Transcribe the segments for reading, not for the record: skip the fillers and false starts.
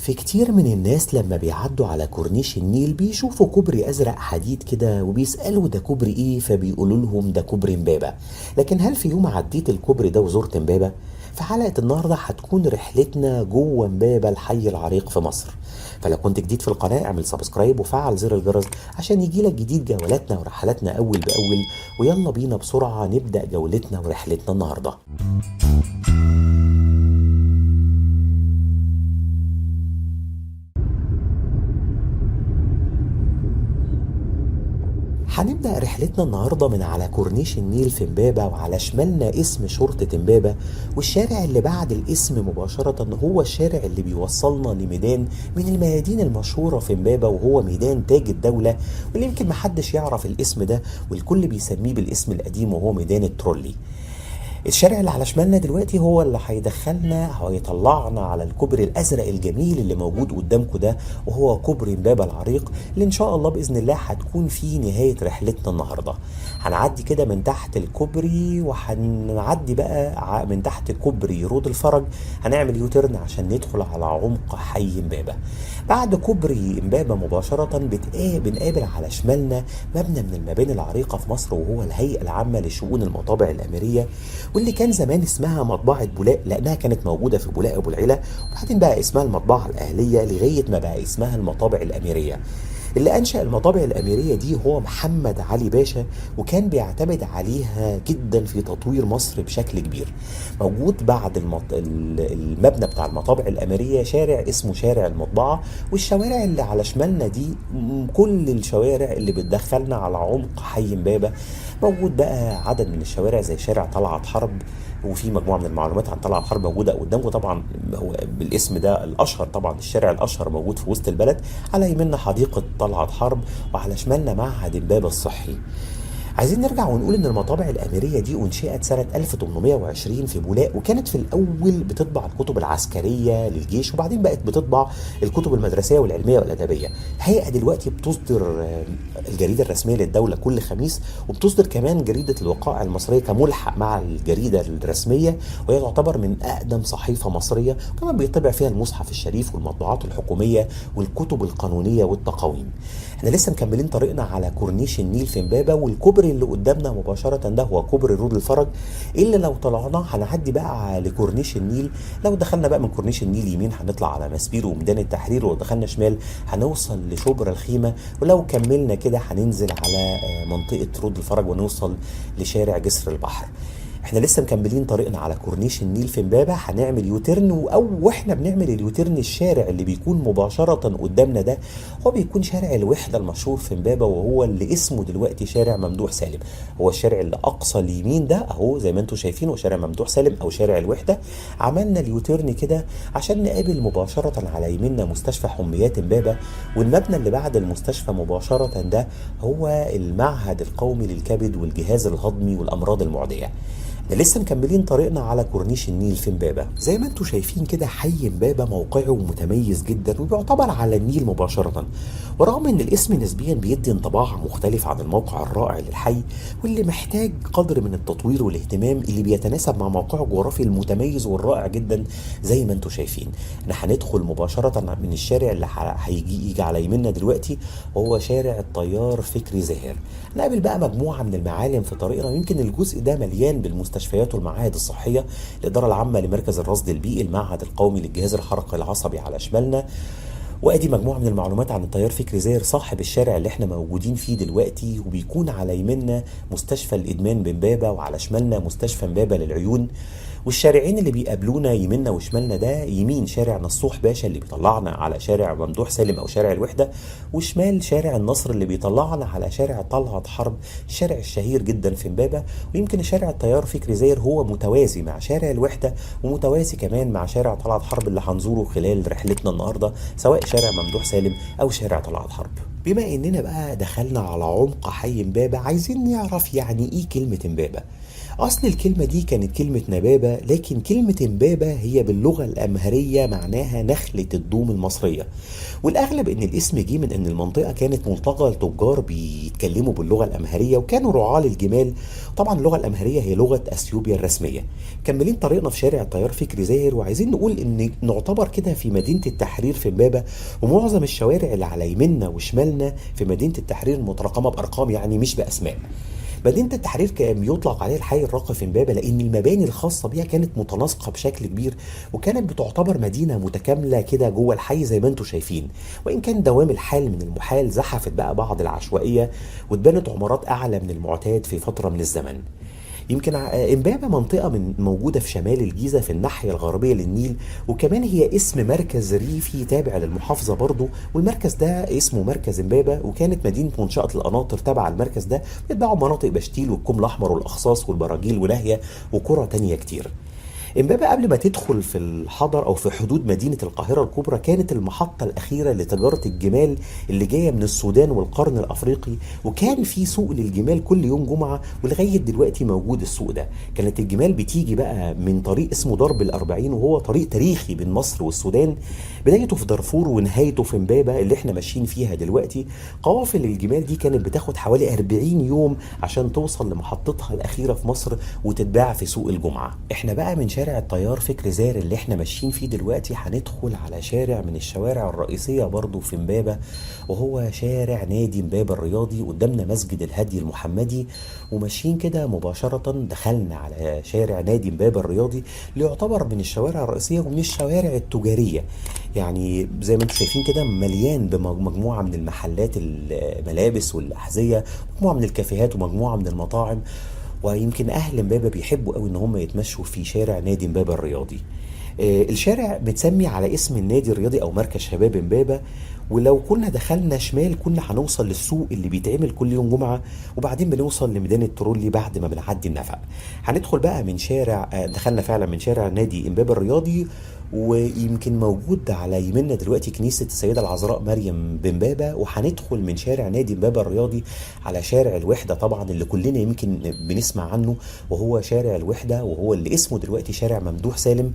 في كتير من الناس لما بيعدوا على كورنيش النيل بيشوفوا كوبري أزرق حديد كده وبيسألوا ده كوبري إيه، فبيقولوا لهم ده كوبري إمبابة. لكن هل في يوم عديت الكوبري ده وزرت إمبابة؟ في حلقة النهاردة هتكون رحلتنا جوه إمبابة، الحي العريق في مصر. فلو كنت جديد في القناة اعمل سبسكرايب وفعل زر الجرس عشان يجيلك جديد جولاتنا ورحلاتنا أول بأول. ويلا بينا بسرعة نبدأ جولتنا ورحلتنا النهاردة. هنبدأ رحلتنا النهاردة من على كورنيش النيل في إمبابة، وعلى شمالنا اسم شرطة إمبابة، والشارع اللي بعد الاسم مباشرة هو الشارع اللي بيوصلنا لميدان من الميادين المشهورة في إمبابة، وهو ميدان تاج الدولة، واللي يمكن محدش يعرف الاسم ده والكل بيسميه بالاسم القديم وهو ميدان الترولي. الشارع اللي على شمالنا دلوقتي هو اللي هيدخلنا او هيطلعنا على الكوبري الازرق الجميل اللي موجود قدامكم ده، وهو كوبري إمبابة العريق، اللي ان شاء الله باذن الله هتكون فيه نهايه رحلتنا النهارده. هنعدي كده من تحت الكوبري، وهنعدي بقى من تحت كوبري رود الفرج، هنعمل يوترن عشان ندخل على عمق حي إمبابة. بعد كوبري إمبابة مباشره بنقابل على شمالنا مبنى من المباني العريقه في مصر، وهو الهيئه العامه لشؤون المطابع الاميريه، واللي كان زمان اسمها مطبعة بولاق لأنها كانت موجودة في بولاق أبو العلا، وبعدين بقى اسمها المطبعة الأهلية لغاية ما بقى اسمها المطابع الأميرية. اللي أنشأ المطابع الأميرية دي هو محمد علي باشا، وكان بيعتمد عليها جدا في تطوير مصر بشكل كبير. موجود بعد المبنى بتاع المطابع الأميرية شارع اسمه شارع المطبعة، والشوارع اللي على شمالنا دي كل الشوارع اللي بتدخلنا على عمق حي إمبابة. موجود بقى عدد من الشوارع زي شارع طلعت حرب، وفي مجموعه من المعلومات عن طلعت حرب موجوده قدامكم طبعا. هو بالاسم ده الاشهر طبعا، الشارع الاشهر موجود في وسط البلد، على يميننا حديقه طلعت حرب، وعلى شمالنا معهد إمبابة الصحي. عايزين نرجع ونقول ان المطابع الاميريه دي انشئت سنه 1820 في بولاق، وكانت في الاول بتطبع الكتب العسكريه للجيش، وبعدين بقت بتطبع الكتب المدرسيه والعلميه والادبيه. الهيئه دلوقتي بتصدر الجريده الرسميه للدوله كل خميس، وبتصدر كمان جريده الوقائع المصريه كملحق مع الجريده الرسميه، وهي تعتبر من اقدم صحيفه مصريه، وكمان بيطبع فيها المصحف الشريف والمطبوعات الحكوميه والكتب القانونيه والتقاويم. احنا لسه مكملين طريقنا على كورنيش النيل في إمبابة، والكوبري اللي قدامنا مباشرة ده هو كوبري رود الفرج، اللي لو طلعنا هنعدي بقى على كورنيش النيل. لو دخلنا بقى من كورنيش النيل يمين هنطلع على ماسبيرو وميدان التحرير، ولو دخلنا شمال هنوصل لشبرا الخيمة، ولو كملنا كده هننزل على منطقة رود الفرج ونوصل لشارع جسر البحر. احنا لسه مكملين طريقنا على كورنيش النيل في إمبابة، هنعمل يوترن، واحنا بنعمل اليوترن الشارع اللي بيكون مباشرة قدامنا ده هو بيكون شارع الوحدة المشهور في إمبابة، وهو اللي اسمه دلوقتي شارع ممدوح سالم. هو الشارع اللي اقصى اليمين ده اهو زي ما انتم شايفين هو شارع ممدوح سالم او شارع الوحدة. عملنا اليوترن كده عشان نقابل مباشرة على يميننا مستشفى حميات إمبابة، والمبنى اللي بعد المستشفى مباشرة ده هو المعهد القومي للكبد والجهاز الهضمي والأمراض المعدية. لسه مكملين طريقنا على كورنيش النيل في إمبابة. زي ما انتم شايفين كده حي إمبابة موقعه متميز جدا، وبيعتبر على النيل مباشرة، ورغم ان الاسم نسبيا بيدي انطباع مختلف عن الموقع الرائع للحي، واللي محتاج قدر من التطوير والاهتمام اللي بيتناسب مع موقعه الجغرافي المتميز والرائع جدا. زي ما انتم شايفين احنا هندخل مباشرة من الشارع اللي هيجي على يميننا دلوقتي، وهو شارع الطيار فكري زاهر. نقابل بقى مجموعة من المعالم في طريقنا، ويمكن الجزء ده مليان بالمستشفيات والمعاهد الصحية. الإدارة العامة لمركز الرصد البيئي، المعهد القومي للجهاز الحركي العصبي على شمالنا. وادي مجموعه من المعلومات عن الطيار فكري زاهر صاحب الشارع اللي احنا موجودين فيه دلوقتي، وبيكون على يميننا مستشفى الادمان بإمبابة، وعلى شمالنا مستشفى إمبابة للعيون. والشارعين اللي بيقابلونا يميننا وشمالنا ده، يمين شارع نصوح باشا اللي بيطلعنا على شارع ممدوح سالم او شارع الوحده، وشمال شارع النصر اللي بيطلعنا على شارع طلعت حرب، الشارع الشهير جدا في إمبابة. ويمكن شارع الطيار فكري زاهر هو متوازي مع شارع الوحده، ومتوازي كمان مع شارع طلعت حرب اللي هنزوره خلال رحلتنا النهارده، سواء شارع ممدوح سالم او شارع طلعت حرب. بما اننا بقى دخلنا على عمق حي إمبابة، عايزين نعرف يعني ايه كلمه إمبابة. أصل الكلمة دي كانت كلمة نبابة، لكن كلمة إمبابة هي باللغة الأمهرية معناها نخلة الدوم المصرية. والأغلب إن الاسم جه من إن المنطقة كانت ملتقى لتجار بيتكلموا باللغة الأمهرية وكانوا رعاة للجمال. طبعا اللغة الأمهرية هي لغة أثيوبيا الرسمية. كملين طريقنا في شارع الطيار فكري زاهر، وعايزين نقول إن نعتبر كده في مدينة التحرير في إمبابة، ومعظم الشوارع اللي على يميننا وشمالنا في مدينة التحرير مترقمة بأرقام يعني مش بأسماء. مدينة التحرير كان بيطلق عليها الحي الراقي في امبابة لأن المباني الخاصة بيها كانت متناسقة بشكل كبير، وكانت بتعتبر مدينة متكاملة كده جوه الحي زي ما انتم شايفين. وإن كان دوام الحال من المحال زحفت بقى بعض العشوائية، واتبنت عمارات أعلى من المعتاد في فترة من الزمن. يمكن امبابة منطقة موجودة في شمال الجيزة في الناحية الغربية للنيل، وكمان هي اسم مركز ريفي تابع للمحافظة برضو، والمركز ده اسمه مركز امبابة، وكانت مدينة منشأة القناطر تابعة المركز ده، بيتباعوا مناطق بشتيل والكوم الأحمر والأخصاص والبراجيل وناهية وقرى تانية كتير. امبابة قبل ما تدخل في الحضر او في حدود مدينة القاهرة الكبرى كانت المحطة الاخيرة لتجارة الجمال اللي جاية من السودان والقرن الافريقي، وكان في سوق للجمال كل يوم جمعة، ولغاية دلوقتي موجود السوق ده. كانت الجمال بتيجي بقى من طريق اسمه درب الأربعين، وهو طريق تاريخي بين مصر والسودان، بدايته في دارفور ونهايته في امبابة اللي احنا ماشيين فيها دلوقتي. قوافل الجمال دي كانت بتاخد حوالي 40 يوم عشان توصل لمحطتها الأخيرة في مصر وتتباع في سوق الجمعة. احنا بقى من شارع الطيار فكري زاهر اللي احنا ماشيين فيه دلوقتي هندخل على شارع من الشوارع الرئيسية برضو في امبابة، وهو شارع نادي امبابة الرياضي. قدامنا مسجد الهدي المحمدي، وماشيين كده مباشرة دخلنا على شارع نادي امبابة الرياضي اللي يعتبر من الشوارع الرئيسية ومن الشوارع التجارية. يعني زي ما انتم شايفين كده مليان بمجموعة من المحلات الملابس والأحذية، مجموعة من الكافيهات ومجموعة من المطاعم. ويمكن اهل امبابة بيحبوا قوي ان هم يتمشوا في شارع نادي امبابة الرياضي. الشارع متسمي على اسم النادي الرياضي او مركز شباب امبابة. ولو كنا دخلنا شمال كنا هنوصل للسوق اللي بيتعمل كل يوم جمعة، وبعدين بنوصل لميدان الترولي بعد ما بنعدي النفق. هندخل بقى من شارع دخلنا فعلا من شارع نادي امبابة الرياضي، ويمكن موجود على يمنا دلوقتي كنيسة السيدة العذراء مريم بامبابة. وهندخل من شارع نادي امبابة الرياضي على شارع الوحدة، طبعا اللي كلنا يمكن بنسمع عنه، وهو شارع الوحدة، وهو اللي اسمه دلوقتي شارع ممدوح سالم.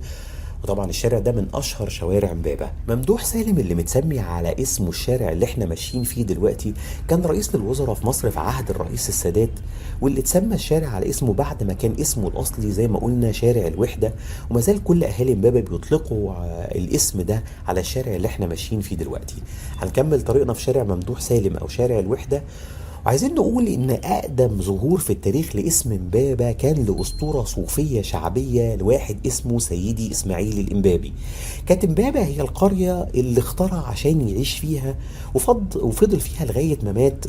وطبعا الشارع ده من اشهر شوارع امبابة. ممدوح سالم اللي متسمي على اسمه الشارع اللي احنا ماشيين فيه دلوقتي كان رئيس للوزراء في مصر في عهد الرئيس السادات، واللي اتسمى الشارع على اسمه بعد ما كان اسمه الاصلي زي ما قلنا شارع الوحدة. وما زال كل اهالي امبابة بيطلقوا الاسم ده على الشارع اللي احنا ماشيين فيه دلوقتي. هنكمل طريقنا في شارع ممدوح سالم او شارع الوحدة. وعايزين نقول ان اقدم ظهور في التاريخ لاسم امبابة كان لاسطورة صوفية شعبية لواحد اسمه سيدي اسماعيل الامبابي. كانت امبابة هي القرية اللي اخترع عشان يعيش فيها، وفضل فيها لغاية ما مات.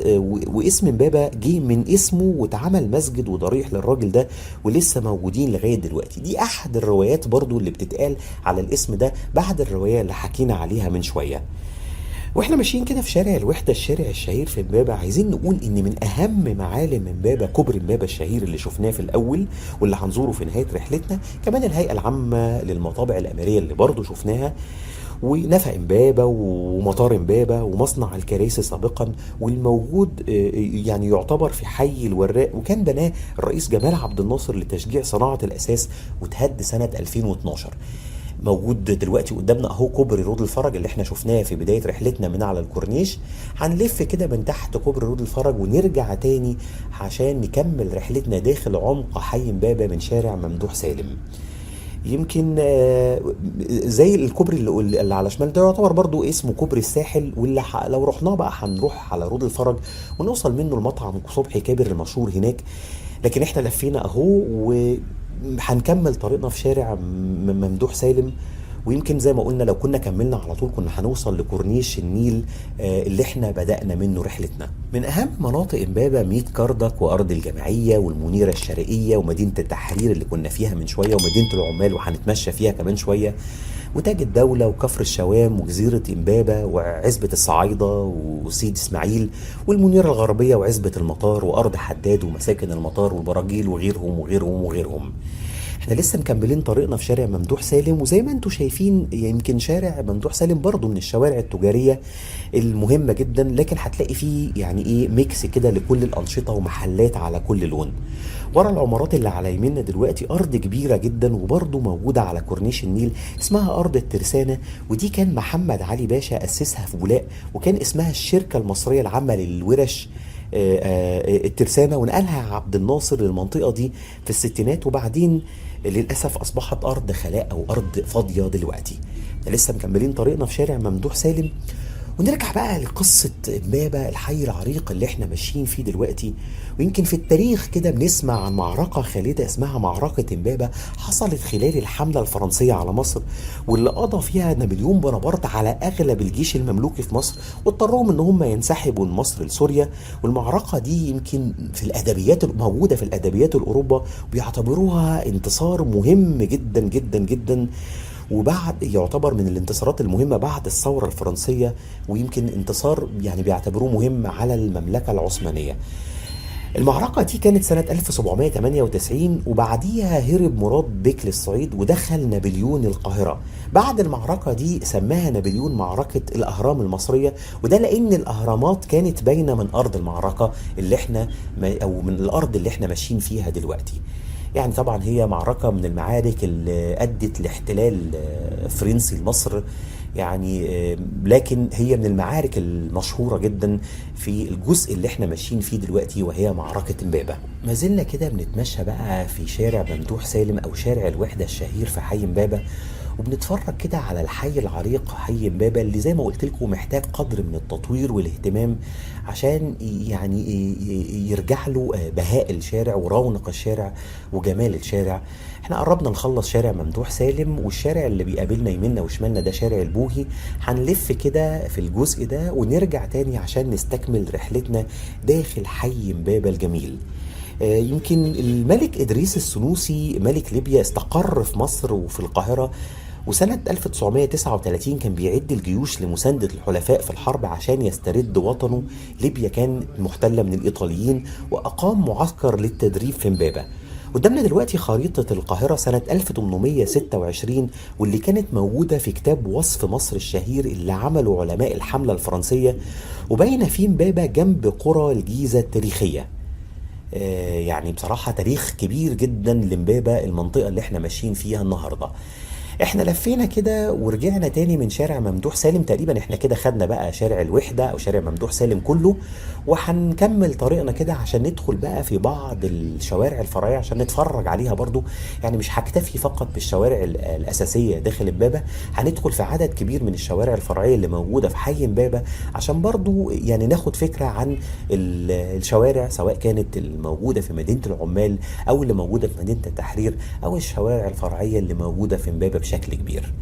واسم امبابة جه من اسمه، واتعمل مسجد وضريح للراجل ده، ولسه موجودين لغاية دلوقتي. دي احد الروايات برضو اللي بتتقال على الاسم ده بعد الرواية اللي حكينا عليها من شوية. واحنا ماشيين كده في شارع الوحدة الشارع الشهير في امبابة، عايزين نقول ان من اهم معالم امبابة كوبري امبابة الشهير اللي شفناه في الاول واللي هنزوره في نهاية رحلتنا، كمان الهيئة العامة للمطابع الاميرية اللي برضو شفناها، ونفق امبابة ومطار امبابة ومصنع الكراسي سابقا، والموجود يعني يعتبر في حي الوراق، وكان بناه الرئيس جمال عبد الناصر لتشجيع صناعة الاساس، وتهد سنة 2012. موجود دلوقتي قدامنا اهو كوبري رود الفرج اللي احنا شفناه في بداية رحلتنا من على الكورنيش. هنلف كده من تحت كوبري رود الفرج ونرجع تاني عشان نكمل رحلتنا داخل عمق حي امبابة من شارع ممدوح سالم. يمكن زي الكوبري اللي على شمال ده يعتبر برضو اسمه كوبري الساحل، واللي لو رحناه بقى هنروح على رود الفرج ونوصل منه المطعم صبحي كابر المشهور هناك. لكن احنا لفينا اهو وهنكمل طريقنا في شارع ممدوح سالم. ويمكن زي ما قلنا لو كنا كملنا على طول كنا هنوصل لكورنيش النيل اللي احنا بدأنا منه رحلتنا. من اهم مناطق امبابة ميت كردك وارض الجمعية والمنيرة الشرقية ومدينة التحرير اللي كنا فيها من شوية، ومدينة العمال وهنتمشى فيها كمان شوية، وتاج الدولة وكفر الشوام وجزيرة امبابة وعزبة الصعايدة وسيد اسماعيل والمنيرة الغربية وعزبة المطار وارض حداد ومساكن المطار والبراجيل وغيرهم وغيرهم وغيرهم. احنا لسه مكملين طريقنا في شارع ممدوح سالم، وزي ما انتم شايفين يمكن شارع ممدوح سالم برضو من الشوارع التجارية المهمة جدا، لكن هتلاقي فيه يعني ايه ميكس كده لكل الأنشطة ومحلات على كل لون. ورا العمارات اللي على يميننا دلوقتي أرض كبيرة جدا وبرضو موجودة على كورنيش النيل، اسمها أرض الترسانة، ودي كان محمد علي باشا أسسها في بولاق، وكان اسمها الشركة المصرية العامة للورش الترسانة، ونقلها عبد الناصر للمنطقة دي في الستينات، وبعدين للأسف أصبحت أرض خلاء أو أرض فاضية دلوقتي. لسه مكملين طريقنا في شارع ممدوح سالم، ونرجع بقى لقصة إمبابة الحي العريق اللي احنا ماشيين فيه دلوقتي. ويمكن في التاريخ كده بنسمع عن معركة خالدة اسمها معركة إمبابة، حصلت خلال الحملة الفرنسية على مصر، واللي قضى فيها نابليون بونابرت على أغلب الجيش المملوكي في مصر، واضطرهم إن هم ينسحبوا من مصر لسوريا. والمعركة دي يمكن في الأدبيات موجودة في الأدبيات الأوروبا، بيعتبروها انتصار مهم جدا جدا جدا، وبعد يعتبر من الانتصارات المهمة بعد الثورة الفرنسية، ويمكن انتصار يعني بيعتبروه مهم على المملكة العثمانية. المعركة دي كانت سنة 1798، وبعديها هرب مراد بيك للصعيد ودخل نابليون القاهرة. بعد المعركة دي سماها نابليون معركة الأهرام المصرية، وده لأن الأهرامات كانت باينة من أرض المعركة اللي احنا أو من الأرض اللي احنا ماشيين فيها دلوقتي. يعني طبعا هي معركة من المعارك اللي أدت لاحتلال فرنسي لمصر، يعني لكن هي من المعارك المشهورة جدا في الجزء اللي احنا ماشيين فيه دلوقتي، وهي معركة إمبابة. ما زلنا كده بنتمشى بقى في شارع ممدوح سالم أو شارع الوحدة الشهير في حي إمبابة، وبنتفرج كده على الحي العريق حي إمبابة اللي زي ما قلت لكم محتاج قدر من التطوير والاهتمام عشان يعني يرجع له بهاء الشارع ورونق الشارع وجمال الشارع. احنا قربنا نخلص شارع ممدوح سالم، والشارع اللي بيقابلنا يمنا وشمالنا ده شارع البوهي. هنلف كده في الجزء ده ونرجع تاني عشان نستكمل رحلتنا داخل حي إمبابة الجميل. يمكن الملك إدريس السنوسي ملك ليبيا استقر في مصر وفي القاهرة، وسنة 1939 كان بيعد الجيوش لمساندة الحلفاء في الحرب عشان يسترد وطنه. ليبيا كان محتلة من الإيطاليين، وأقام معسكر للتدريب في إمبابة. قدامنا دلوقتي خريطة القاهرة سنة 1826، واللي كانت موجودة في كتاب وصف مصر الشهير اللي عمله علماء الحملة الفرنسية، وبين فيه إمبابة جنب قرى الجيزة التاريخية. يعني بصراحة تاريخ كبير جدا لإمبابة المنطقة اللي احنا ماشيين فيها النهاردة. احنا لفينا كده ورجعنا تاني من شارع ممدوح سالم، تقريبا احنا كده خدنا بقى شارع الوحدة او شارع ممدوح سالم كله، وهنكمل طريقنا كده عشان ندخل بقى في بعض الشوارع الفرعية عشان نتفرج عليها برضو. يعني مش هكتفي فقط بالشوارع الأساسية داخل إمبابة، هندخل في عدد كبير من الشوارع الفرعية اللي موجودة في حي إمبابة عشان برضو يعني ناخد فكرة عن الشوارع، سواء كانت الموجودة في مدينة العمال أو اللي موجودة في مدينة التحرير أو الشوارع الفرعية اللي موجودة في إمبابة بشكل كبير.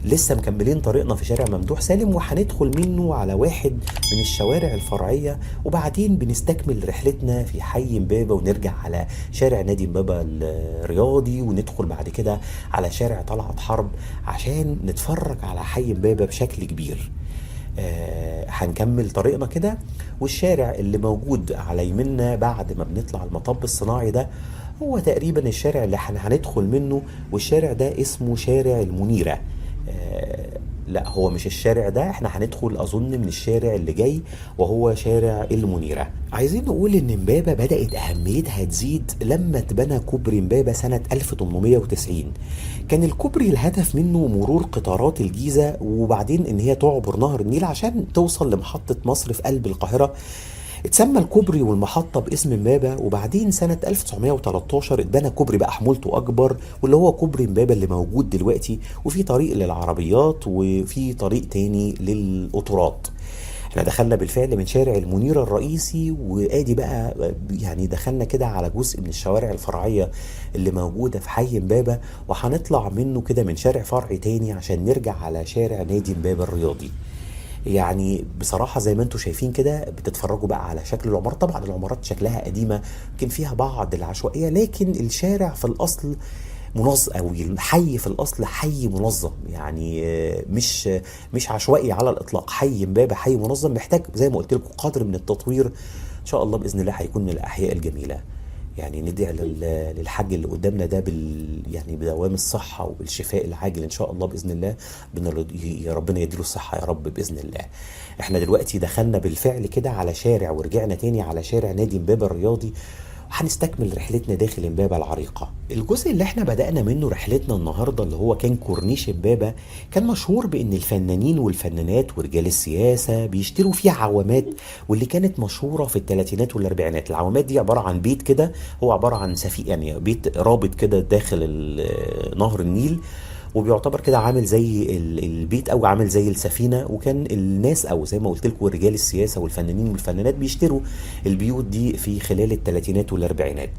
لسه مكملين طريقنا في شارع ممدوح سالم، وهندخل منه على واحد من الشوارع الفرعية، وبعدين بنستكمل رحلتنا في حي إمبابة ونرجع على شارع نادي إمبابة الرياضي، وندخل بعد كده على شارع طلعت حرب عشان نتفرج على حي إمبابة بشكل كبير. هنكمل طريقنا كده، والشارع اللي موجود على يمنا بعد ما بنطلع المطب الصناعي ده هو تقريبا الشارع اللي هندخل منه، والشارع ده اسمه شارع المنيرة. لا هو مش الشارع ده، احنا هندخل اظن من الشارع اللي جاي وهو شارع المنيرة. عايزين نقول ان امبابة بدأت اهميتها تزيد لما اتبنى كوبري امبابة سنة 1890. كان الكوبري الهدف منه مرور قطارات الجيزة، وبعدين ان هي تعبر نهر النيل عشان توصل لمحطة مصر في قلب القاهرة. اتسمى الكوبري والمحطة باسم امبابة، وبعدين سنة 1913 اتبنى كوبري بقى حمولته أكبر، واللي هو كوبري امبابة اللي موجود دلوقتي، وفي طريق للعربيات وفي طريق تاني للقطارات. احنا دخلنا بالفعل من شارع المنيرة الرئيسي، وادي بقى يعني دخلنا كده على جزء من الشوارع الفرعية اللي موجودة في حي امبابة، وهنطلع منه كده من شارع فرعي تاني عشان نرجع على شارع نادي امبابة الرياضي. يعني بصراحة زي ما انتم شايفين كده بتتفرجوا بقى على شكل العمارات. طبعا العمارات شكلها قديمة، يمكن فيها بعض العشوائية، لكن الشارع في الأصل منظم، أو الحي في الأصل حي منظم، يعني مش عشوائي على الإطلاق. حي إمبابة حي منظم، محتاج زي ما قلت لكم قدر من التطوير، إن شاء الله بإذن الله هيكون من الأحياء الجميلة. يعني ندعي للحاج اللي قدامنا ده يعني بدوام الصحة وبالشفاء العاجل ان شاء الله بإذن الله. يا ربنا يديله الصحة يا رب بإذن الله. احنا دلوقتي دخلنا بالفعل كده على شارع ورجعنا تاني على شارع نادي امبابة الرياضي، وهنستكمل رحلتنا داخل امبابة العريقة. الجزء اللي احنا بدأنا منه رحلتنا النهاردة اللي هو كان كورنيش امبابة، كان مشهور بان الفنانين والفنانات ورجال السياسة بيشتروا فيه عوامات، واللي كانت مشهورة في الثلاثينات والاربعينات. العوامات دي عبارة عن بيت كده، هو عبارة عن يعني بيت رابط كده داخل نهر النيل، وبيعتبر كده عامل زي البيت او عامل زي السفينه. وكان الناس او زي ما قلت لكم رجال السياسه والفنانين والفنانات بيشتروا البيوت دي في خلال الثلاثينات والاربعينات.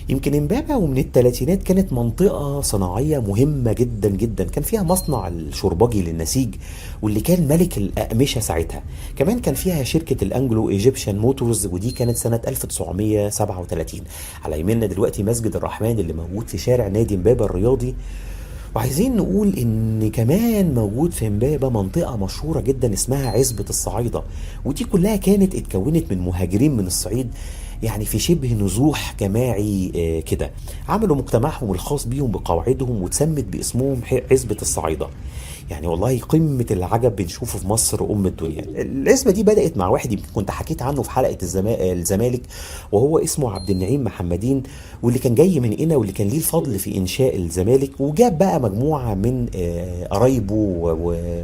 يمكن امبابة ومن الثلاثينات كانت منطقة صناعية مهمة جدا جدا، كان فيها مصنع الشربجي للنسيج واللي كان ملك الأقمشة ساعتها. كمان كان فيها شركة الأنجلو إيجيبشن موتورز، ودي كانت سنة 1937. على يميننا دلوقتي مسجد الرحمن اللي موجود في شارع نادي امبابة الرياضي. وعايزين نقول ان كمان موجود في امبابة منطقة مشهورة جدا اسمها عزبة الصعايدة، ودي كلها كانت اتكونت من مهاجرين من الصعيد، يعني في شبه نزوح جماعي كده. عملوا مجتمعهم الخاص بيهم بقواعدهم وتسمت باسمهم عزبة الصعايدة. يعني والله قمة العجب بنشوفه في مصر أم الدنيا. العزبة دي بدأت مع واحد يمكن كنت حكيت عنه في حلقة الزمالك، وهو اسمه عبد النعيم محمدين، واللي كان جاي من هنا واللي كان ليه الفضل في إنشاء الزمالك، وجاب بقى مجموعة من قرايبه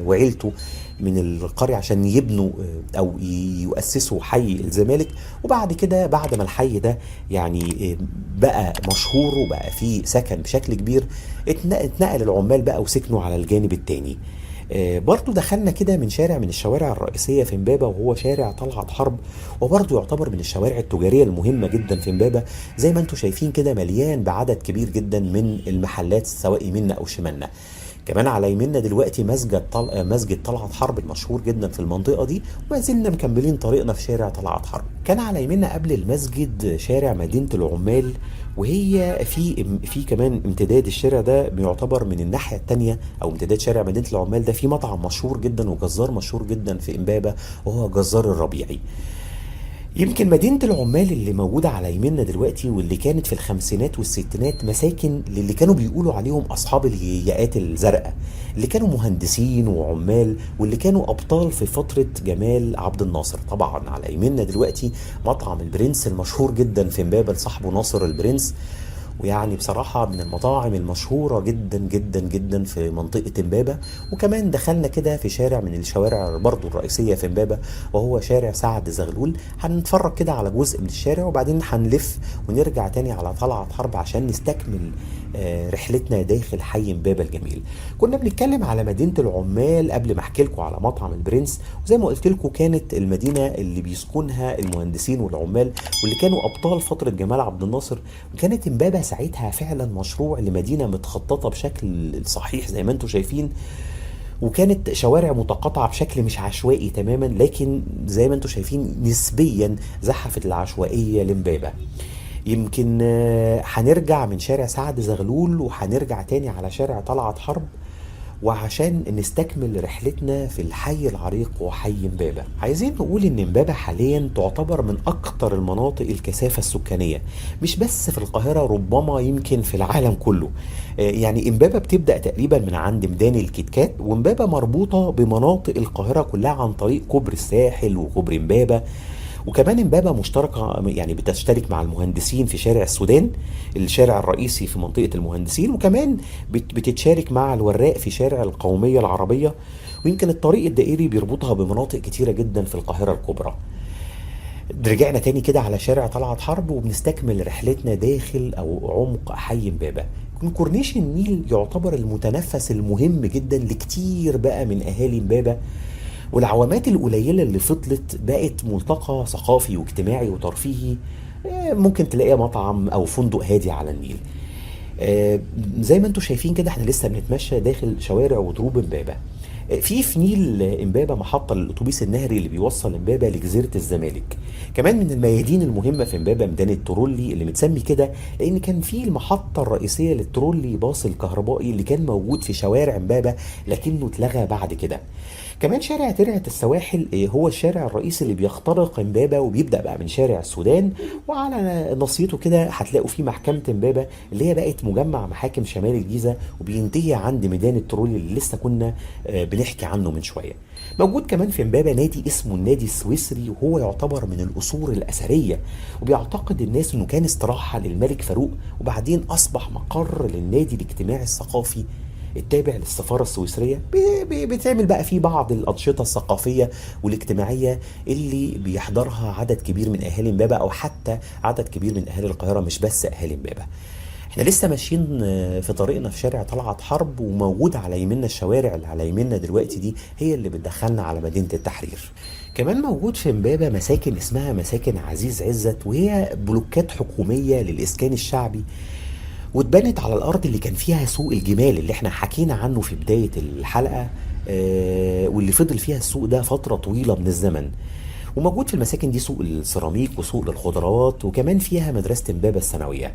وعيلته من القرية عشان يبنوا او يؤسسوا حي الزمالك. وبعد كده بعد ما الحي ده يعني بقى مشهور وبقى فيه سكن بشكل كبير، اتنقل العمال بقى وسكنوا على الجانب التاني. برضو دخلنا كده من شارع من الشوارع الرئيسية في امبابة وهو شارع طلعت حرب، وبرضو يعتبر من الشوارع التجارية المهمة جدا في امبابة. زي ما انتم شايفين كده مليان بعدد كبير جدا من المحلات سواء يمنا او شمالنا. كمان على يميننا دلوقتي مسجد طلعت حرب المشهور جدا في المنطقة دي، وما زلنا مكملين طريقنا في شارع طلعت حرب. كان على يميننا قبل المسجد شارع مدينة العمال، وهي في كمان امتداد الشارع ده بيعتبر من الناحية التانية او امتداد شارع مدينة العمال ده في مطعم مشهور جدا وجزار مشهور جدا في امبابة وهو جزار الربيعي. يمكن مدينة العمال اللي موجودة على يميننا دلوقتي واللي كانت في الخمسينات والستينات مساكن للي كانوا بيقولوا عليهم أصحاب الياقات الزرقاء، اللي كانوا مهندسين وعمال واللي كانوا أبطال في فترة جمال عبد الناصر. طبعا على يميننا دلوقتي مطعم البرنس المشهور جدا في امبابة لصاحبه ناصر البرنس، ويعني بصراحة من المطاعم المشهورة جدا جدا جدا في منطقة امبابة. وكمان دخلنا كده في شارع من الشوارع برضو الرئيسية في امبابة وهو شارع سعد زغلول. هنتفرج كده على جزء من الشارع وبعدين هنلف ونرجع تاني على طلعت حرب عشان نستكمل رحلتنا داخل حي امبابة الجميل. كنا بنتكلم على مدينة العمال قبل ما احكي لكم على مطعم البرنس، وزي ما قلت لكم كانت المدينة اللي بيسكنها المهندسين والعمال واللي كانوا ابطال فترة جمال عبد الناصر. وكانت امبابة ساعتها فعلا مشروع لمدينة متخططة بشكل صحيح زي ما انتم شايفين، وكانت شوارع متقاطعة بشكل مش عشوائي تماما، لكن زي ما انتم شايفين نسبيا زحفت العشوائية لامبابة. يمكن هنرجع من شارع سعد زغلول وهنرجع تاني على شارع طلعت حرب وعشان نستكمل رحلتنا في الحي العريق وحي امبابة. عايزين نقول ان امبابة حاليا تعتبر من اكتر المناطق الكثافة السكانية مش بس في القاهرة، ربما يمكن في العالم كله. يعني امبابة بتبدأ تقريبا من عند ميدان الكيتكات، وامبابة مربوطة بمناطق القاهرة كلها عن طريق كوبري الساحل وكوبري امبابة. وكمان امبابة مشتركة يعني بتشترك مع المهندسين في شارع السودان الشارع الرئيسي في منطقة المهندسين، وكمان بتتشارك مع الوراق في شارع القومية العربية. ويمكن الطريق الدائري بيربطها بمناطق كتيرة جدا في القاهرة الكبرى. رجعنا تاني كده على شارع طلعت حرب وبنستكمل رحلتنا داخل او عمق حي امبابة. كورنيش النيل يعتبر المتنفس المهم جدا لكتير بقى من اهالي امبابة، والعوامات القليلة اللي فضلت بقت ملتقى ثقافي واجتماعي وترفيهي. ممكن تلاقيها مطعم او فندق هادي على النيل. زي ما انتم شايفين كده احنا لسه بنتمشى داخل شوارع ودروب امبابة. في نيل امبابه محطه للاتوبيس النهري اللي بيوصل امبابه لجزيره الزمالك. كمان من الميادين المهمه في امبابه ميدان الترولي اللي متسمي كده لان كان فيه المحطه الرئيسيه للترولي باص الكهربائي اللي كان موجود في شوارع امبابه لكنه اتلغى بعد كده. كمان شارع ترعة السواحل هو الشارع الرئيسي اللي بيخترق امبابة وبيبدأ بقى من شارع السودان، وعلى نصيته كده هتلاقوا فيه محكمة امبابة اللي هي بقت مجمع محاكم شمال الجيزة، وبينتهي عند ميدان الترولي اللي لسه كنا بنحكي عنه من شوية. موجود كمان في امبابة نادي اسمه النادي السويسري، وهو يعتبر من القصور الأثرية، وبيعتقد الناس انه كان استراحة للملك فاروق، وبعدين أصبح مقر للنادي الاجتماعي الثقافي التابع للسفارة السويسرية. بتعمل بقى فيه بعض الأنشطة الثقافية والاجتماعية اللي بيحضرها عدد كبير من أهالي امبابة، أو حتى عدد كبير من أهالي القاهرة، مش بس أهالي امبابة. احنا لسه ماشيين في طريقنا في شارع طلعت حرب، وموجود على يميننا الشوارع اللي على يميننا دلوقتي دي هي اللي بتدخلنا على مدينة التحرير. كمان موجود في امبابة مساكن اسمها مساكن عزيز عزت، وهي بلوكات حكومية للإسكان الشعبي، واتبنت على الارض اللي كان فيها سوق الجمال اللي احنا حكينا عنه في بداية الحلقة، واللي فضل فيها السوق ده فترة طويلة من الزمن. وموجود في المساكن دي سوق السيراميك وسوق للخضروات، وكمان فيها مدرسة امبابة الثانوية.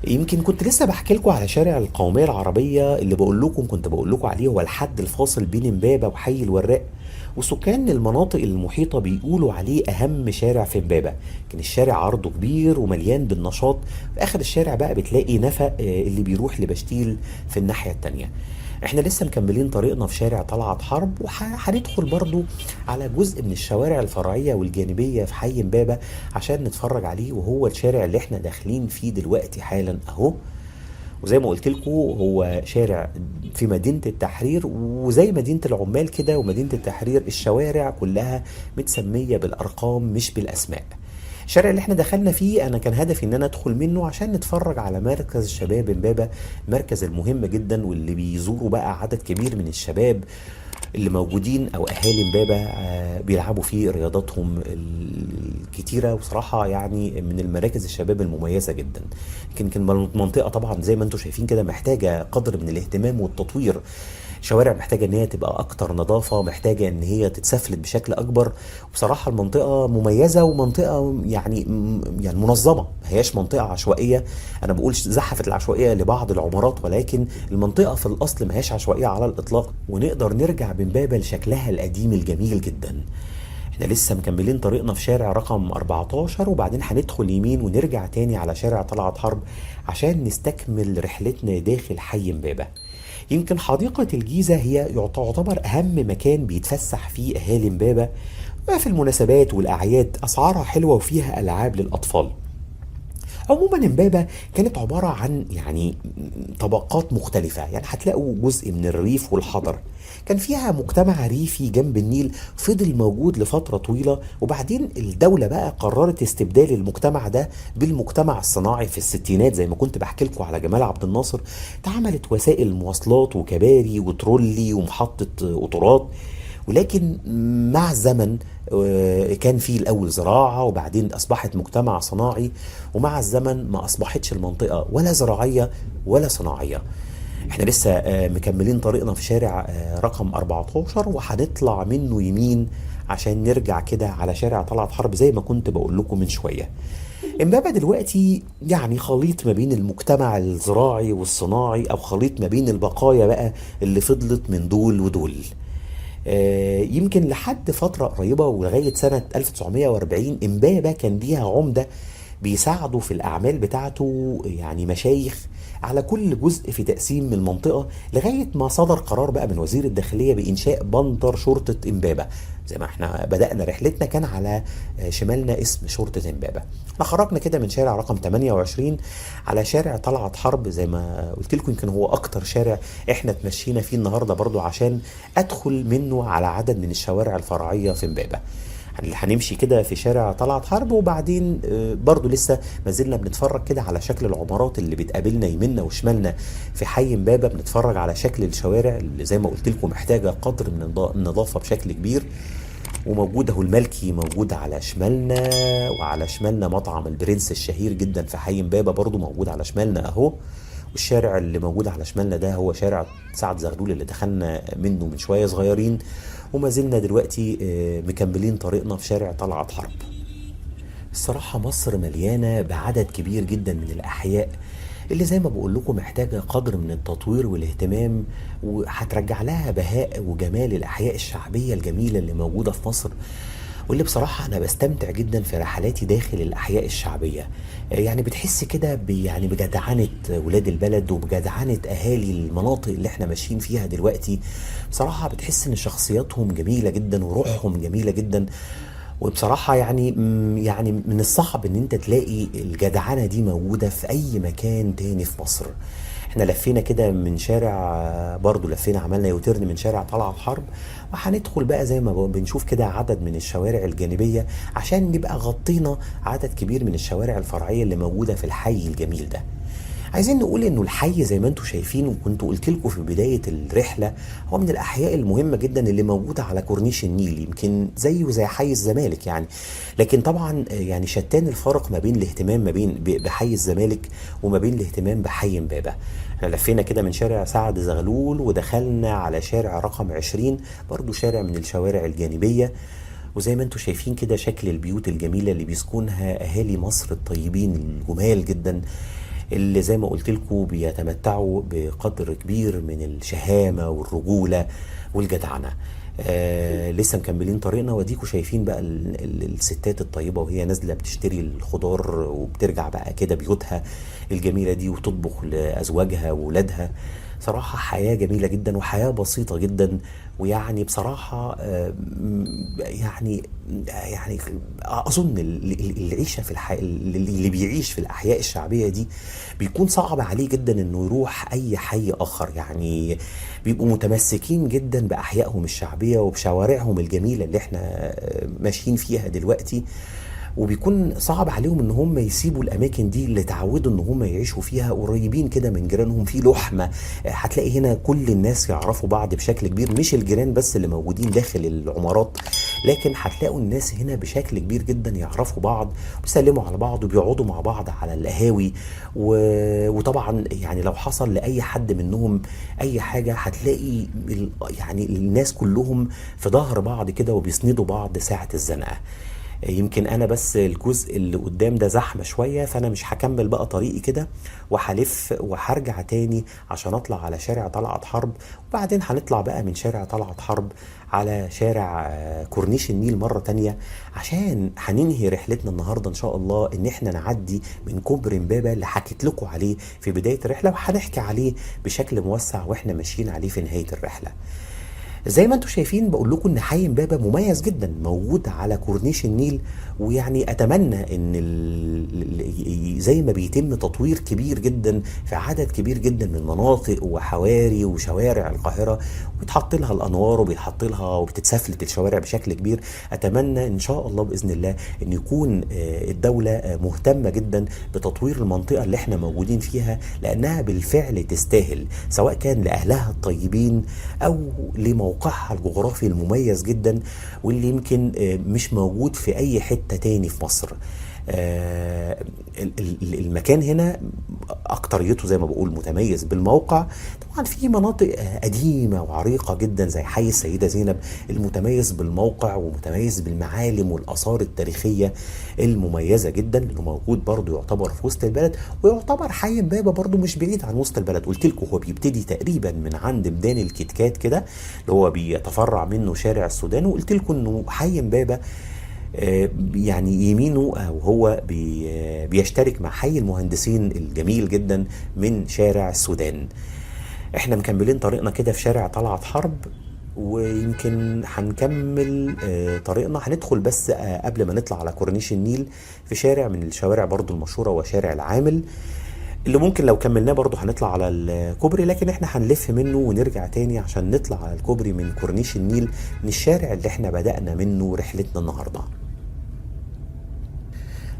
يمكن كنت لسه بحكي لكم على شارع القومية العربية اللي كنت بقول لكم عليه هو الحد الفاصل بين امبابة وحي الوراق، وسكان المناطق المحيطة بيقولوا عليه أهم شارع في امبابة. كان الشارع عرضه كبير ومليان بالنشاط. في آخر الشارع بقى بتلاقي نفق اللي بيروح لبشتيل في الناحية التانية. احنا لسه مكملين طريقنا في شارع طلعت حرب، وهندخل برضو على جزء من الشوارع الفرعية والجانبية في حي امبابة عشان نتفرج عليه، وهو الشارع اللي احنا داخلين فيه دلوقتي حالا اهو. وزي ما قلت لكم هو شارع في مدينة التحرير، وزي مدينة العمال كده ومدينة التحرير الشوارع كلها متسمية بالأرقام مش بالأسماء. الشارع اللي احنا دخلنا فيه انا كان هدفي ان انا ادخل منه عشان نتفرج على مركز شباب امبابة، المركز المهم جدا واللي بيزوروا بقى عدد كبير من الشباب اللي موجودين او اهالي امبابة بيلعبوا فيه رياضاتهم الكتيره. وصراحه يعني من المراكز الشباب المميزه جدا. يمكن المنطقه طبعا زي ما انتم شايفين كده محتاجه قدر من الاهتمام والتطوير. شوارع محتاجه ان هي تبقى اكتر نظافه، محتاجه ان هي تتسفلت بشكل اكبر. وبصراحه المنطقه مميزه ومنطقه يعني منظمه، ما هياش منطقه عشوائيه. انا بقول زحفت العشوائيه لبعض العمارات، ولكن المنطقه في الاصل ما هياش عشوائيه على الاطلاق، ونقدر نرجع بامبابه لشكلها القديم الجميل جدا. احنا لسه مكملين طريقنا في شارع رقم 14، وبعدين هندخل يمين ونرجع تاني على شارع طلعت حرب عشان نستكمل رحلتنا داخل حي امبابة. يمكن حديقة الجيزة هي تعتبر أهم مكان بيتفسح فيه أهالي امبابة في المناسبات والأعياد. أسعارها حلوة وفيها ألعاب للأطفال. عموما امبابة كانت عبارة عن طبقات مختلفة، يعني هتلاقوا جزء من الريف والحضر. كان فيها مجتمع ريفي جنب النيل فضل موجود لفترة طويلة، وبعدين الدولة بقى قررت استبدال المجتمع ده بالمجتمع الصناعي في الستينات. زي ما كنت بحكي لكم على جمال عبد الناصر، اتعملت وسائل مواصلات وكباري وترولي ومحطة قطارات. ولكن مع الزمن كان في الأول زراعة، وبعدين أصبحت مجتمع صناعي، ومع الزمن ما أصبحتش المنطقة ولا زراعية ولا صناعية. احنا لسه مكملين طريقنا في شارع رقم 14، وهنطلع منه يمين عشان نرجع كده على شارع طلعت حرب زي ما كنت بقول لكم من شوية. امبابة دلوقتي خليط ما بين المجتمع الزراعي والصناعي، او خليط ما بين البقايا بقى اللي فضلت من دول ودول. يمكن لحد فترة قريبة ولغاية سنة 1940 امبابة كان ليها عمدة بيساعدوا في الأعمال بتاعته، مشايخ على كل جزء في تقسيم المنطقة، لغاية ما صدر قرار بقى من وزير الداخلية بإنشاء بندر شرطة امبابة. زي ما احنا بدأنا رحلتنا كان على شمالنا اسم شرطة امبابة. احنا خرجنا كده من شارع رقم 28 على شارع طلعت حرب. زي ما قلت لكم يمكن هو اكتر شارع احنا اتمشينا فيه النهاردة برضو عشان ادخل منه على عدد من الشوارع الفرعية في امبابة. هنمشي كده في شارع طلعت حرب، وبعدين برضو لسه ما زلنا بنتفرج كده على شكل العمارات اللي بتقابلنا يمنا وشمالنا في حي امبابة. بنتفرج على شكل الشوارع اللي زي ما قلت لكم محتاجة قدر من النظافة بشكل كبير. وموجود اهو الملكي موجود على شمالنا، وعلى شمالنا مطعم البرنس الشهير جدا في حي امبابة برضو موجود على شمالنا اهو. والشارع اللي موجود على شمالنا ده هو شارع سعد زغلول اللي دخلنا منه من شوية صغيرين، وما زلنا دلوقتي مكملين طريقنا في شارع طلعت حرب. الصراحة مصر مليانة بعدد كبير جدا من الأحياء اللي زي ما بقول لكم محتاجة قدر من التطوير والاهتمام، وهترجع لها بهاء وجمال الأحياء الشعبية الجميلة اللي موجودة في مصر، واللي بصراحة أنا بستمتع جدا في رحلاتي داخل الأحياء الشعبية. يعني بتحس كده يعني بجدعنة ولاد البلد وبجدعنة أهالي المناطق اللي احنا ماشيين فيها دلوقتي. بصراحة بتحس إن شخصياتهم جميلة جدا وروحهم جميلة جدا. وبصراحة يعني من الصعب ان انت تلاقي الجدعنة دي موجودة في اي مكان تاني في مصر. احنا لفينا كده من شارع، برضو لفينا عملنا يوتيرن من شارع طلعت حرب، وهندخل بقى زي ما بنشوف كده عدد من الشوارع الجانبية عشان نبقى غطينا عدد كبير من الشوارع الفرعية اللي موجودة في الحي الجميل ده. عايزين نقول انه الحي زي ما انتم شايفين وكنت قلت لكم في بدايه الرحله هو من الاحياء المهمه جدا اللي موجوده على كورنيش النيل، يمكن زيه زي حي الزمالك يعني. لكن طبعا يعني شتان الفرق ما بين الاهتمام ما بين بحي الزمالك وما بين الاهتمام بحي امبابه. احنا لفينا كده من شارع سعد زغلول ودخلنا على شارع رقم 20، برضو شارع من الشوارع الجانبيه. وزي ما انتم شايفين كده شكل البيوت الجميله اللي بيسكنها اهالي مصر الطيبين الجمال جدا، اللي زي ما قلت لكم بيتمتعوا بقدر كبير من الشهامة والرجولة والجدعنة. لسه مكملين طريقنا، واديكوا شايفين بقى الستات الطيبة وهي نازلة بتشتري الخضار وبترجع بقى كده بيوتها الجميلة دي وتطبخ لأزواجها وولادها. صراحة حياة جميلة جدا وحياة بسيطة جدا. ويعني بصراحة يعني أظن العيشة في اللي بيعيش في الأحياء الشعبية دي بيكون صعب عليه جدا إنه يروح أي حي آخر. يعني بيبقوا متمسكين جدا بأحيائهم الشعبية وبشوارعهم الجميلة اللي احنا ماشيين فيها دلوقتي، وبيكون صعب عليهم ان هم يسيبوا الاماكن دي اللي تعودوا ان هم يعيشوا فيها قريبين كده من جيرانهم في لحمه. هتلاقي هنا كل الناس يعرفوا بعض بشكل كبير، مش الجيران بس اللي موجودين داخل العمارات، لكن هتلاقوا الناس هنا بشكل كبير جدا يعرفوا بعض وبيسلموا على بعض وبيقعدوا مع بعض على القهاوي. وطبعا يعني لو حصل لاي حد منهم اي حاجه هتلاقي يعني الناس كلهم في ظهر بعض كده وبيسندوا بعض ساعه الزنقه. يمكن انا بس الجزء اللي قدام ده زحمه شويه، فانا مش هكمل بقى طريقي كده وهلف وهرجع تاني عشان اطلع على شارع طلعت حرب، وبعدين هنطلع بقى من شارع طلعت حرب على شارع كورنيش النيل مره تانيه، عشان هننهي رحلتنا النهارده ان شاء الله ان احنا نعدي من كوبري امبابه اللي حكيت لكم عليه في بدايه الرحله، وهنحكي عليه بشكل موسع واحنا ماشيين عليه في نهايه الرحله. زي ما انتم شايفين بقول لكم ان حي امبابه مميز جدا موجود على كورنيش النيل، ويعني اتمنى ان زي ما بيتم تطوير كبير جدا في عدد كبير جدا من مناطق وحواري وشوارع القاهره وبيتحط لها الانوار وبيتحط لها وبتتسفلت الشوارع بشكل كبير، اتمنى ان شاء الله باذن الله ان يكون الدوله مهتمه جدا بتطوير المنطقه اللي احنا موجودين فيها، لانها بالفعل تستاهل، سواء كان لاهلها الطيبين او لموقعها الجغرافي المميز جدا واللي يمكن مش موجود في اي حتة تاني في مصر. المكان هنا اكتريته زي ما بقول متميز بالموقع. طبعا في مناطق قديمة وعريقة جدا زي حي السيدة زينب المتميز بالموقع ومتميز بالمعالم والآثار التاريخية المميزة جدا اللي موجود برضو يعتبر في وسط البلد، ويعتبر حي امبابة برضو مش بعيد عن وسط البلد. قلت لكم هو بيبتدي تقريبا من عند ميدان الكتكات كده اللي هو بيتفرع منه شارع السودان، وقلت لكم انه حي امبابة يعني يمينه او هو بيشترك مع حي المهندسين الجميل جدا من شارع السودان. احنا مكملين طريقنا كده في شارع طلعت حرب، ويمكن هنكمل طريقنا. هندخل بس قبل ما نطلع على كورنيش النيل في شارع من الشوارع برضو المشهورة وشارع العامل، اللي ممكن لو كملناه برضو هنطلع على الكوبري، لكن احنا هنلف منه ونرجع تاني عشان نطلع على الكوبري من كورنيش النيل من الشارع اللي احنا بدأنا منه رحلتنا النهارده.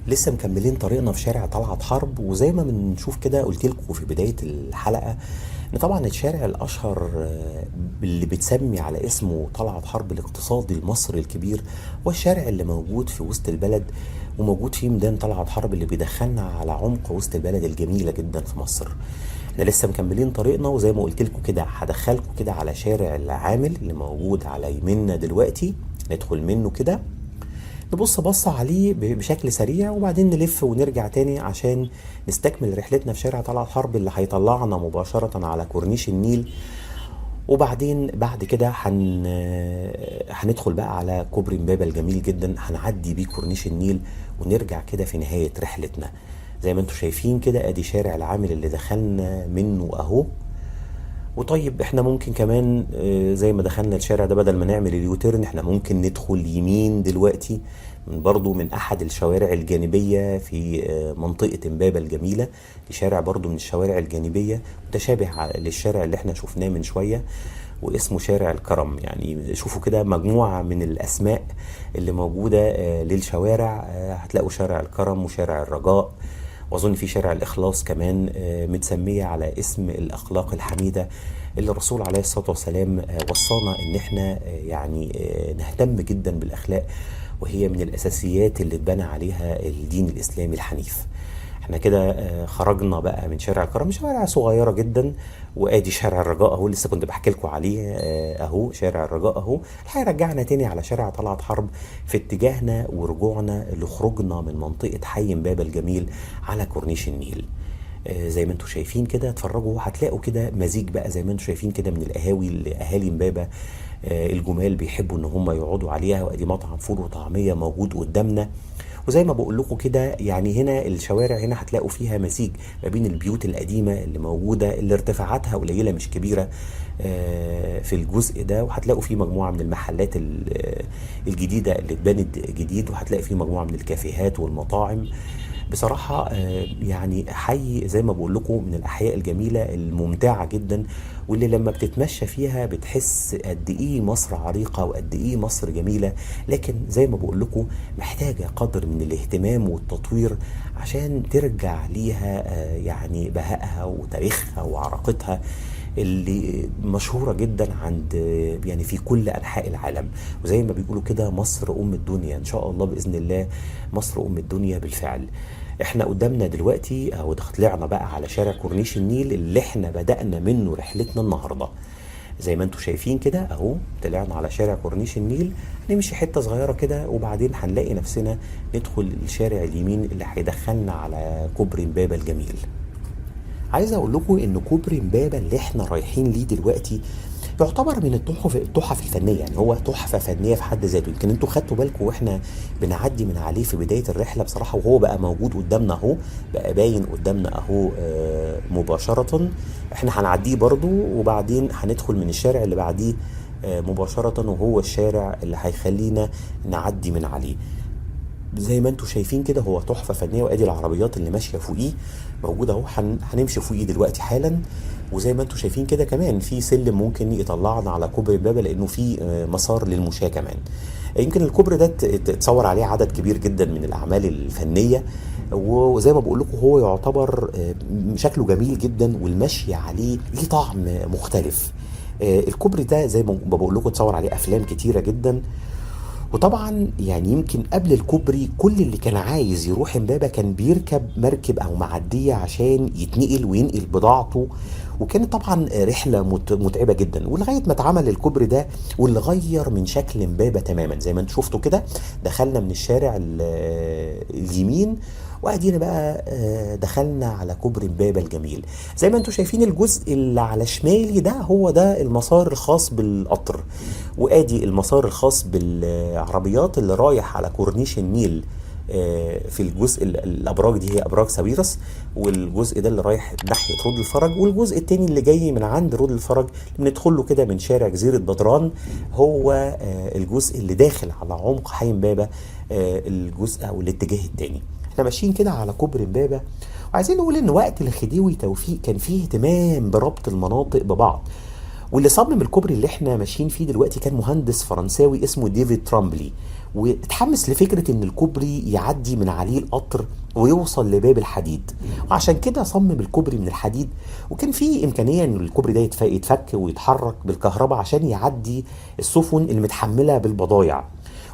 لسه مكملين طريقنا في شارع طلعت حرب، وزي ما بنشوف كده قلت لكم في بداية الحلقة ان طبعا الشارع الاشهر اللي بتسمي على اسمه طلعت حرب الاقتصادي المصري الكبير هو الشارع اللي موجود في وسط البلد، وموجود فيه ميدان طلعت حرب اللي بيدخلنا على عمق وسط البلد الجميلة جدا في مصر. احنا لسه مكملين طريقنا، وزي ما قلت لكم كده هدخلكم كده على شارع العامل اللي موجود على يميننا دلوقتي. ندخل منه كده، نبص بصة عليه بشكل سريع، وبعدين نلف ونرجع تاني عشان نستكمل رحلتنا في شارع طلعت حرب اللي هيطلعنا مباشرة على كورنيش النيل. وبعدين بعد كده هندخل بقى على كوبري امبابة الجميل جدا، هنعدي بيه كورنيش النيل ونرجع كده في نهاية رحلتنا. زي ما انتم شايفين كده ادي شارع العامل اللي دخلنا منه اهو. وطيب احنا ممكن كمان زي ما دخلنا الشارع ده بدل ما نعمل اليوتيرن احنا ممكن ندخل يمين دلوقتي من برضو من احد الشوارع الجانبية في منطقة امبابة الجميلة. دي شارع برضو من الشوارع الجانبية متشابه للشارع اللي احنا شفناه من شوية، واسمه شارع الكرم. يعني شوفوا كده مجموعة من الاسماء اللي موجودة للشوارع. هتلاقوا شارع الكرم وشارع الرجاء، واظن في شارع الاخلاص كمان متسميه على اسم الاخلاق الحميده اللي الرسول عليه الصلاه والسلام وصانا ان احنا يعني نهتم جدا بالاخلاق، وهي من الاساسيات اللي اتبنى عليها الدين الاسلامي الحنيف. احنا كده خرجنا بقى من شارع الكرم، شوارع صغيره جدا، وادي شارع الرجاء اهو لسه كنت بحكي لكم عليه اهو. شارع الرجاء اهو هيرجعنا تاني على شارع طلعت حرب في اتجاهنا ورجوعنا لخروجنا من منطقه حي امبابه الجميل على كورنيش النيل. زي ما انتم شايفين كده، اتفرجوا هتلاقوا كده مزيج بقى زي ما انتم شايفين كده من القهاوي اللي اهالي امبابه الجمال بيحبوا ان هم يقعدوا عليها، وادي مطعم فول وطعميه موجود قدامنا. وزي ما بقول لكم كده يعني هنا الشوارع هنا هتلاقوا فيها مزيج ما بين البيوت القديمه اللي موجوده اللي ارتفاعاتها قليله مش كبيره في الجزء ده، وهتلاقوا فيه مجموعه من المحلات الجديده اللي اتبنت جديد، وهتلاقي فيه مجموعه من الكافيهات والمطاعم. بصراحة يعني حي زي ما بقول لكم من الأحياء الجميلة الممتعة جدا، واللي لما بتتمشى فيها بتحس قد إيه مصر عريقة وقد إيه مصر جميلة. لكن زي ما بقول لكم محتاجة قدر من الاهتمام والتطوير عشان ترجع ليها يعني بهائها وتاريخها وعراقتها اللي مشهورة جدا عند يعني في كل أنحاء العالم. وزي ما بيقولوا كده مصر أم الدنيا، إن شاء الله بإذن الله مصر أم الدنيا بالفعل. احنا قدامنا دلوقتي اهو طلعنا بقى على شارع كورنيش النيل اللي احنا بدأنا منه رحلتنا النهاردة. زي ما انتم شايفين كده اهو طلعنا على شارع كورنيش النيل، نمشي حتة صغيرة كده وبعدين هنلاقي نفسنا ندخل الشارع اليمين اللي هيدخلنا على كوبري امبابة الجميل. عايز اقول لكم ان كوبري امبابة اللي احنا رايحين ليه دلوقتي يعتبر من التحف الفنيه، يعني هو تحفه فنيه في حد ذاته. يمكن انتوا خدتوا بالكم واحنا بنعدي من عليه في بدايه الرحله بصراحه، وهو بقى موجود قدامنا اهو، بقى باين قدامنا اهو مباشره. احنا هنعديه برضو وبعدين هندخل من الشارع اللي بعديه مباشره، وهو الشارع اللي هيخلينا نعدي من عليه. زي ما انتم شايفين كده هو تحفه فنيه، وادي العربيات اللي ماشيه فوقيه موجوده اهو، هنمشي فوقيه دلوقتي حالا. وزي ما انتم شايفين كده كمان في سلم ممكن يطلعنا على كوبري امبابه لانه في مسار للمشاة كمان. يمكن الكوبري ده اتصور عليه عدد كبير جدا من الاعمال الفنيه، وزي ما بقول لكم هو يعتبر شكله جميل جدا والمشي عليه ليه طعم مختلف. الكوبري ده زي ما بقول لكم اتصور عليه افلام كتيره جدا. وطبعا يعني يمكن قبل الكوبري كل اللي كان عايز يروح امبابة كان بيركب مركب او معدية عشان يتنقل وينقل بضاعته، وكانت طبعا رحلة متعبة جدا، ولغاية ما اتعمل الكوبري ده واللي غير من شكل امبابة تماما. زي ما انتم شفتوا كده دخلنا من الشارع اليمين وادينا بقى دخلنا على كوبري امبابة الجميل. زي ما انتم شايفين الجزء اللي على شمالي ده هو ده المسار الخاص بالقطر، وادي المسار الخاص بالعربيات اللي رايح على كورنيش النيل. في الجزء الابراج دي هي ابراج ساويرس، والجزء ده اللي رايح ناحيه رود الفرج، والجزء التاني اللي جاي من عند رود الفرج اللي بندخل له كده من شارع جزيره بدران هو الجزء اللي داخل على عمق حي امبابه، الجزء او الاتجاه التاني. احنا ماشيين كده على كوبري امبابه، وعايزين نقول ان وقت الخديوي توفيق كان فيه اهتمام بربط المناطق ببعض، واللي صمم الكوبري اللي احنا ماشيين فيه دلوقتي كان مهندس فرنساوي اسمه ديفيد ترامبلي. واتحمس لفكرة ان الكوبري يعدي من عليه القطر ويوصل لباب الحديد، وعشان كده صمم الكوبري من الحديد. وكان في امكانية ان الكوبري ده يتفك ويتحرك بالكهرباء عشان يعدي السفن المتحملة بالبضايع.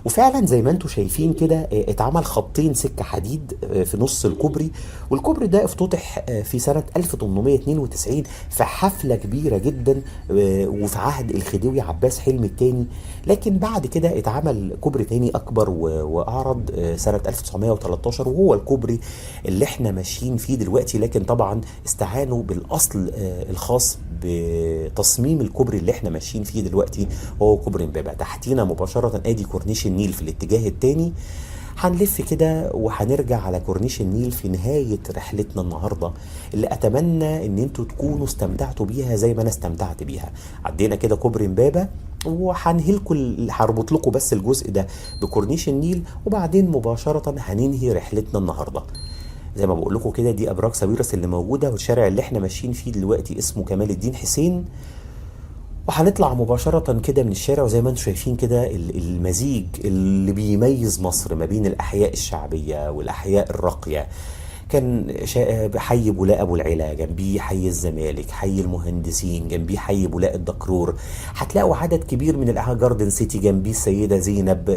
وفعلا زي ما انتم شايفين كده اتعمل خطين سكة حديد في نص الكوبري. والكوبري ده افتتح في سنة 1892 في حفلة كبيرة جدا وفي عهد الخديوي عباس حلمي الثاني. لكن بعد كده اتعمل كوبري تاني اكبر واعرض سنة 1913، وهو الكوبري اللي احنا ماشيين فيه دلوقتي. لكن طبعا استعانوا بالاصل الخاص بتصميم الكوبري اللي احنا ماشيين فيه دلوقتي، وهو كوبري امبابة. تحتينا مباشرة ادي كورنيش النيل في الاتجاه التاني. هنلف كده وهنرجع على كورنيش النيل في نهاية رحلتنا النهاردة، اللي أتمنى إن انتوا تكونوا استمتعتوا بيها زي ما أنا استمتعت بيها. عدينا كده كوبري امبابة، هربط لكم بس الجزء ده بكورنيش النيل، وبعدين مباشرة هننهي رحلتنا النهاردة. زي ما بقول لكم كده دي أبراج ساويرس اللي موجودة، والشارع اللي احنا ماشيين فيه دلوقتي اسمه كمال الدين حسين. وهنطلع مباشرة كده من الشارع، وزي ما انتم شايفين كده المزيج اللي بيميز مصر ما بين الأحياء الشعبية والأحياء الراقية. كان حي بولاق أبو العلا، جنبيه حي الزمالك، حي المهندسين، جنبيه حي بولاق الدكرور. هتلاقوا عدد كبير من الأحياء، جاردن سيتي جنبيه السيدة زينب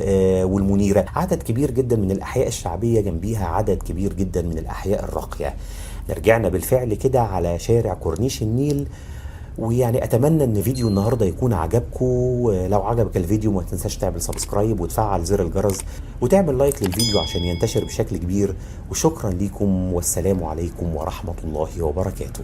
والمنيرة. عدد كبير جدا من الأحياء الشعبية جنبيها عدد كبير جدا من الأحياء الراقية. رجعنا بالفعل كده على شارع كورنيش النيل. ويعني اتمنى ان فيديو النهارده يكون عجبكم. لو عجبك الفيديو ما تنساش تعمل سبسكرايب وتفعل زر الجرس وتعمل لايك للفيديو عشان ينتشر بشكل كبير. وشكرا لكم، والسلام عليكم ورحمة الله وبركاته.